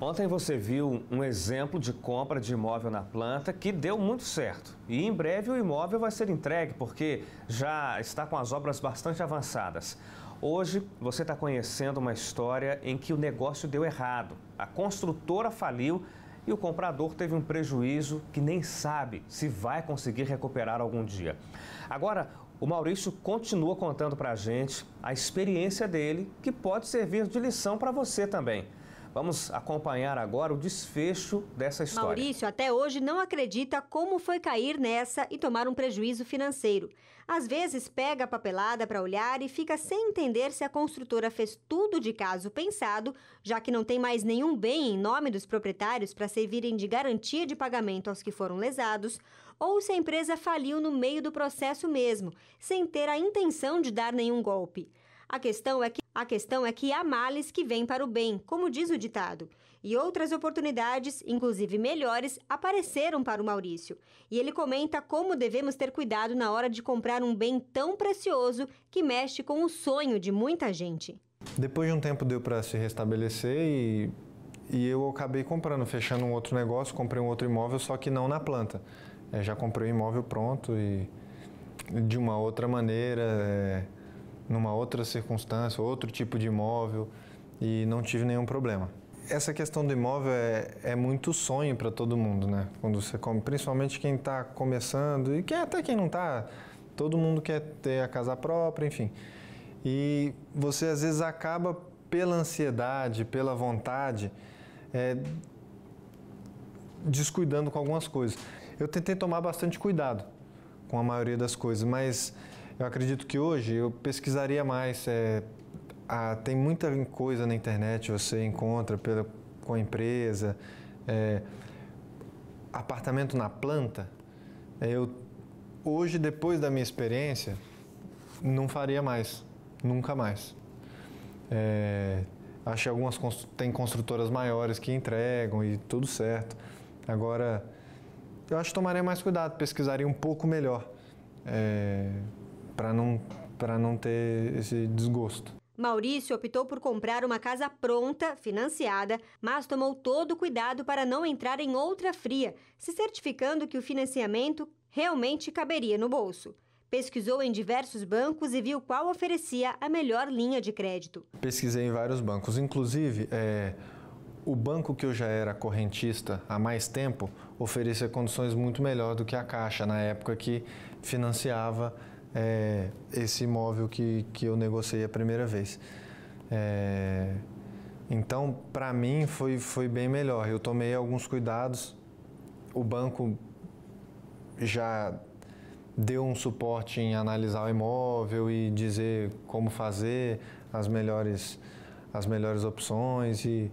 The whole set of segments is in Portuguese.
Ontem você viu um exemplo de compra de imóvel na planta que deu muito certo. E em breve o imóvel vai ser entregue porque já está com as obras bastante avançadas. Hoje você está conhecendo uma história em que o negócio deu errado. A construtora faliu e o comprador teve um prejuízo que nem sabe se vai conseguir recuperar algum dia. Agora, o Maurício continua contando para a gente a experiência dele, que pode servir de lição para você também. Vamos acompanhar agora o desfecho dessa história. Maurício até hoje não acredita como foi cair nessa e tomar um prejuízo financeiro. Às vezes pega a papelada para olhar e fica sem entender se a construtora fez tudo de caso pensado, já que não tem mais nenhum bem em nome dos proprietários para servirem de garantia de pagamento aos que foram lesados, ou se a empresa faliu no meio do processo mesmo, sem ter a intenção de dar nenhum golpe. A questão é que há males que vêm para o bem, como diz o ditado. E outras oportunidades, inclusive melhores, apareceram para o Maurício. E ele comenta como devemos ter cuidado na hora de comprar um bem tão precioso que mexe com o sonho de muita gente. Depois de um tempo deu para se restabelecer e eu acabei comprando, fechando um outro negócio, comprei um outro imóvel, só que não na planta. Já comprei o imóvel pronto e de uma outra maneira, numa outra circunstância, outro tipo de imóvel, e não tive nenhum problema. Essa questão do imóvel é muito sonho para todo mundo, né? Quando você come, principalmente quem está começando e até quem não está, todo mundo quer ter a casa própria, enfim. E você às vezes acaba pela ansiedade, pela vontade, descuidando com algumas coisas. Eu tentei tomar bastante cuidado com a maioria das coisas, mas eu acredito que hoje eu pesquisaria mais. Tem muita coisa na internet, você encontra com a empresa, apartamento na planta. Hoje, depois da minha experiência, não faria mais, nunca mais. Acho que tem construtoras maiores que entregam e tudo certo. Agora, eu acho que tomaria mais cuidado, pesquisaria um pouco melhor. Para não ter esse desgosto. Maurício optou por comprar uma casa pronta, financiada, mas tomou todo o cuidado para não entrar em outra fria, se certificando que o financiamento realmente caberia no bolso. Pesquisou em diversos bancos e viu qual oferecia a melhor linha de crédito. Pesquisei em vários bancos, inclusive o banco que eu já era correntista há mais tempo oferecia condições muito melhores do que a Caixa, na época que financiava esse imóvel que eu negociei a primeira vez. Então, para mim, foi bem melhor. Eu tomei alguns cuidados, o banco já deu um suporte em analisar o imóvel e dizer como fazer as melhores opções, e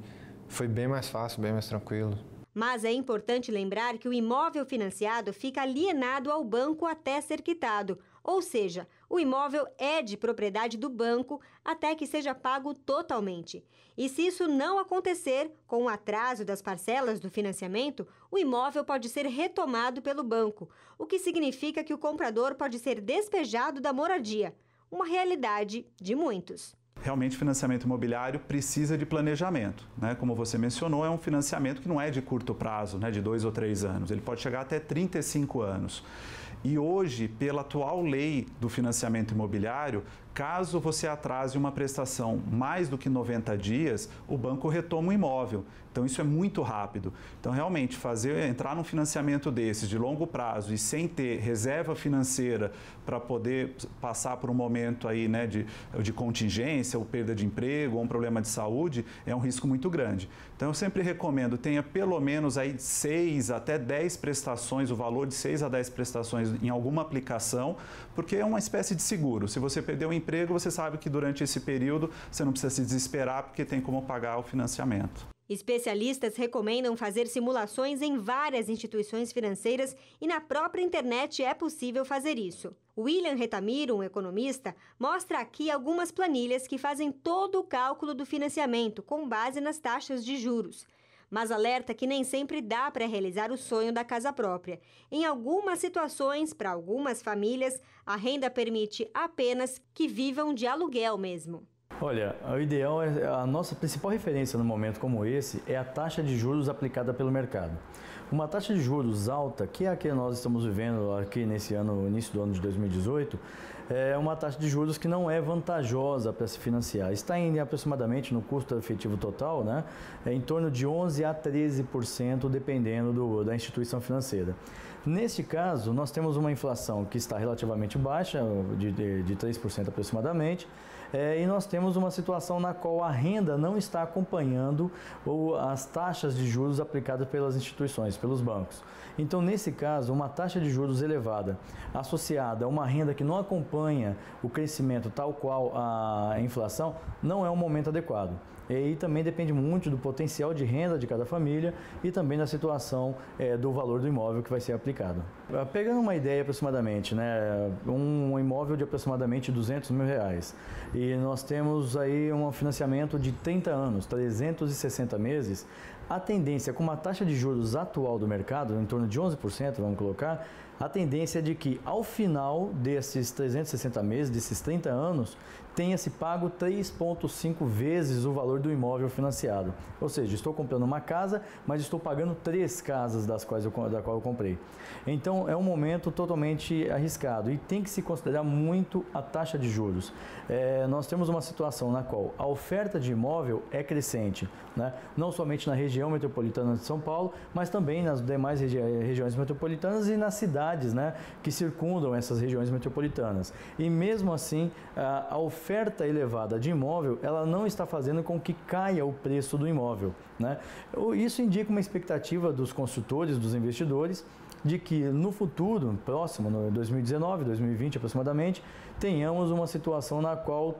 foi bem mais fácil, bem mais tranquilo. Mas é importante lembrar que o imóvel financiado fica alienado ao banco até ser quitado. Ou seja, o imóvel é de propriedade do banco até que seja pago totalmente. E se isso não acontecer, com o atraso das parcelas do financiamento, o imóvel pode ser retomado pelo banco, o que significa que o comprador pode ser despejado da moradia. Uma realidade de muitos. Realmente, financiamento imobiliário precisa de planejamento, né? Como você mencionou, é um financiamento que não é de curto prazo, né? De 2 ou 3 anos, ele pode chegar até 35 anos. E hoje, pela atual lei do financiamento imobiliário, caso você atrase uma prestação mais do que 90 dias, o banco retoma o imóvel. Então, isso é muito rápido. Então, realmente, entrar num financiamento desses de longo prazo e sem ter reserva financeira para poder passar por um momento aí, né, de contingência, ou perda de emprego, ou um problema de saúde, é um risco muito grande. Então, eu sempre recomendo, tenha pelo menos aí 6 até 10 prestações, o valor de 6 a 10 prestações em alguma aplicação, porque é uma espécie de seguro. Se você perder o emprego, você sabe que durante esse período você não precisa se desesperar porque tem como pagar o financiamento. Especialistas recomendam fazer simulações em várias instituições financeiras e na própria internet é possível fazer isso. William Retamiro, um economista, mostra aqui algumas planilhas que fazem todo o cálculo do financiamento com base nas taxas de juros. Mas alerta que nem sempre dá para realizar o sonho da casa própria. Em algumas situações, para algumas famílias, a renda permite apenas que vivam de aluguel mesmo. Olha, o ideal é, a nossa principal referência no momento como esse é a taxa de juros aplicada pelo mercado. Uma taxa de juros alta, que é a que nós estamos vivendo aqui nesse ano, início do ano de 2018, é uma taxa de juros que não é vantajosa para se financiar. Está em aproximadamente no custo efetivo total, né, em torno de 11% a 13%, dependendo da instituição financeira. Neste caso, nós temos uma inflação que está relativamente baixa, de 3% aproximadamente, e nós temos uma situação na qual a renda não está acompanhando as taxas de juros aplicadas pelas instituições, pelos bancos. Então, nesse caso, uma taxa de juros elevada associada a uma renda que não acompanha o crescimento tal qual a inflação, não é um momento adequado. E aí também depende muito do potencial de renda de cada família e também da situação do valor do imóvel que vai ser aplicado. Pegando uma ideia aproximadamente, né, um imóvel de aproximadamente R$200 mil e nós temos aí um financiamento de 30 anos, 360 meses, a tendência com uma taxa de juros atual do mercado, em torno de 11%, vamos colocar, a tendência é de que ao final desses 360 meses, desses 30 anos, tenha-se pago 3,5 vezes o valor do imóvel financiado. Ou seja, estou comprando uma casa, mas estou pagando 3 casas da qual eu comprei. Então, é um momento totalmente arriscado e tem que se considerar muito a taxa de juros. Nós temos uma situação na qual a oferta de imóvel é crescente, né? Não somente na região metropolitana de São Paulo, mas também nas demais regiões metropolitanas e nas cidades, né, que circundam essas regiões metropolitanas. E mesmo assim, a oferta elevada de imóvel, ela não está fazendo com que caia o preço do imóvel, né? Isso indica uma expectativa dos construtores, dos investidores, de que no futuro, próximo, no 2019, 2020 aproximadamente, tenhamos uma situação na qual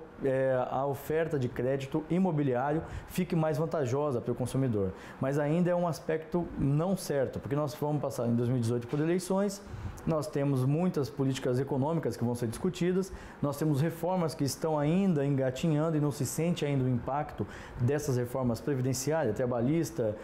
a oferta de crédito imobiliário fique mais vantajosa para o consumidor. Mas ainda é um aspecto não certo, porque nós vamos passar em 2018 por eleições, nós temos muitas políticas econômicas que vão ser discutidas, nós temos reformas que estão ainda engatinhando e não se sente ainda o impacto dessas reformas previdenciária, trabalhista,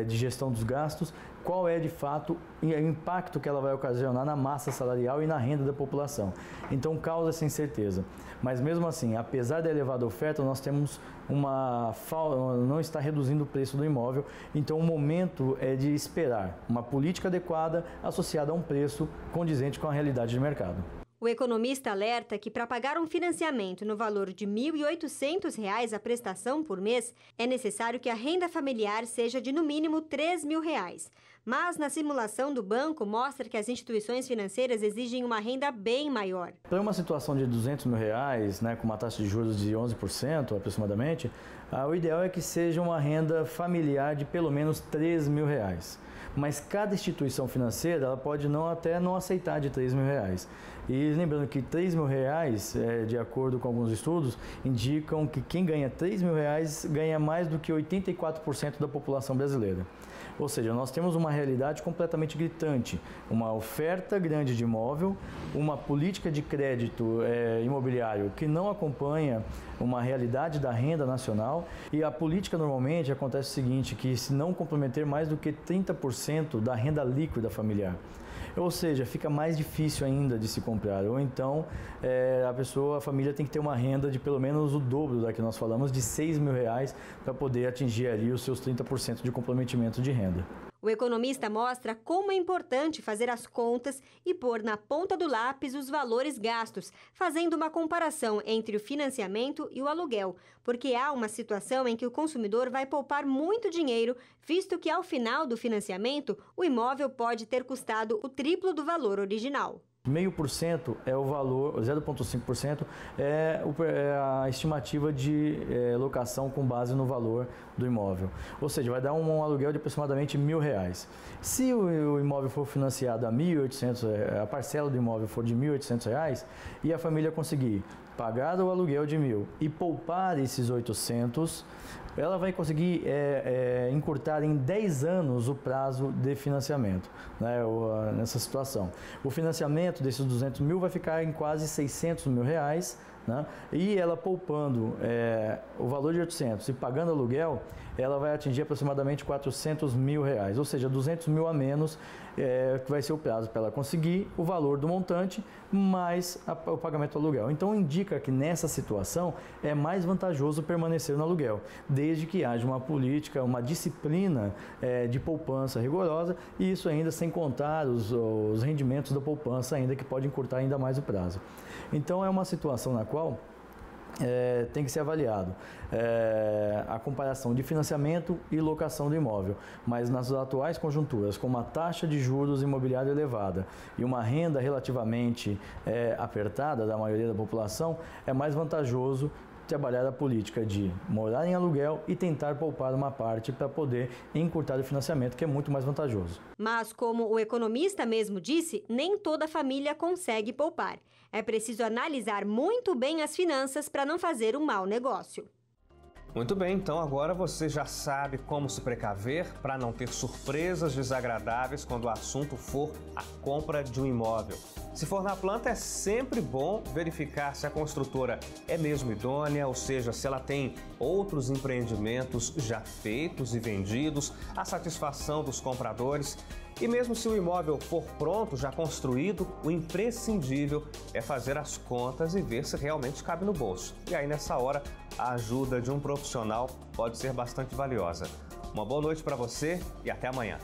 de gestão dos gastos, qual é de fato o impacto que ela vai ocasionar na massa salarial e na renda da população. Então causa essa incerteza. Mas mesmo assim, apesar da elevada oferta, nós temos não está reduzindo o preço do imóvel, então o momento é de esperar uma política adequada associada a um preço condizente com a realidade de mercado. O economista alerta que para pagar um financiamento no valor de R$ 1.800 a prestação por mês, é necessário que a renda familiar seja de no mínimo R$ 3.000. Mas na simulação do banco mostra que as instituições financeiras exigem uma renda bem maior. Para uma situação de R$ 200 mil, né, com uma taxa de juros de 11% aproximadamente, o ideal é que seja uma renda familiar de pelo menos R$ 3.000. Mas cada instituição financeira ela pode até não aceitar de R$ 3.000. E lembrando que R$ 3.000, de acordo com alguns estudos, indicam que quem ganha R$ 3.000 ganha mais do que 84% da população brasileira. Ou seja, nós temos uma realidade completamente gritante, uma oferta grande de imóvel, uma política de crédito imobiliário que não acompanha uma realidade da renda nacional, e a política normalmente acontece o seguinte, que se não comprometer mais do que 30% da renda líquida familiar. Ou seja, fica mais difícil ainda de se comprar, ou então a família tem que ter uma renda de pelo menos o dobro da que nós falamos, de R$ 6.000, para poder atingir ali os seus 30% de comprometimento de renda. O economista mostra como é importante fazer as contas e pôr na ponta do lápis os valores gastos, fazendo uma comparação entre o financiamento e o aluguel, porque há uma situação em que o consumidor vai poupar muito dinheiro, visto que ao final do financiamento o imóvel pode ter custado o triplo do valor original. 0,5% é o valor, 0,5% é a estimativa de locação com base no valor do imóvel. Ou seja, vai dar um aluguel de aproximadamente R$ 1.000. Se o imóvel for financiado a R$ 1.800, a parcela do imóvel for de R$ 1.800 e a família conseguir pagar o aluguel de 1.000 e poupar esses 800, ela vai conseguir encurtar em 10 anos o prazo de financiamento, né, nessa situação. O financiamento desses 200 mil vai ficar em quase R$ 600 mil, né? E ela poupando o valor de 800 e pagando aluguel, ela vai atingir aproximadamente 400 mil reais, ou seja, 200 mil a menos que vai ser o prazo para ela conseguir o valor do montante mais o pagamento do aluguel. Então indica que nessa situação é mais vantajoso permanecer no aluguel, desde que haja uma política, uma disciplina de poupança rigorosa, e isso ainda sem contar os rendimentos da poupança ainda, que pode encurtar ainda mais o prazo. Então é uma situação na qual tem que ser avaliado a comparação de financiamento e locação do imóvel, mas nas atuais conjunturas, com uma taxa de juros imobiliário elevada e uma renda relativamente apertada da maioria da população, é mais vantajoso trabalhar a política de morar em aluguel e tentar poupar uma parte para poder encurtar o financiamento, que é muito mais vantajoso. Mas, como o economista mesmo disse, nem toda família consegue poupar. É preciso analisar muito bem as finanças para não fazer um mau negócio. Muito bem, então agora você já sabe como se precaver para não ter surpresas desagradáveis quando o assunto for a compra de um imóvel. Se for na planta, é sempre bom verificar se a construtora é mesmo idônea, ou seja, se ela tem outros empreendimentos já feitos e vendidos, a satisfação dos compradores. E mesmo se o imóvel for pronto, já construído, o imprescindível é fazer as contas e ver se realmente cabe no bolso. E aí, nessa hora, a ajuda de um profissional pode ser bastante valiosa. Uma boa noite para você e até amanhã.